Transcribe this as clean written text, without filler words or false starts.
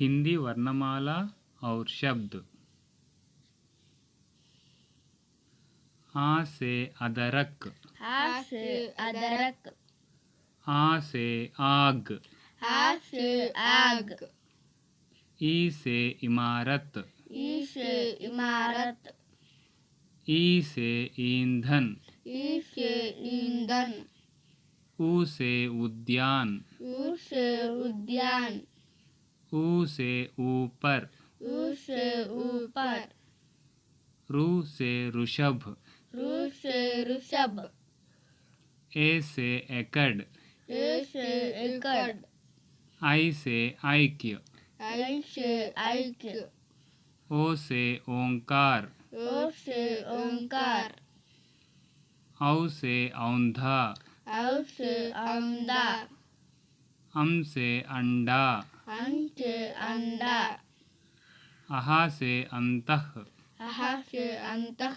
हिंदी वर्णमाला और शब्द। आ से अदरक, आ से अदरक, आ से आग, आ से आग, ई से इमारत, ई से इमारत, ई से ईंधन, ई से ईंधन, ऊ से उद्यान, ऊ से उद्यान, ऊ से ऊपर, ऊ से ऊपर, रू से ऋषभ, रू से ऋषभ, ए से एकड़, ए से एकड़, आई से ऐक्य, आई से ऐक्य, ओ से ओंकार, ओ से ओंकार, औ से औंधा, औ से औंधा, अम से अंडा, अं से अंडा, अहा से अंतः, अहा से अंतः,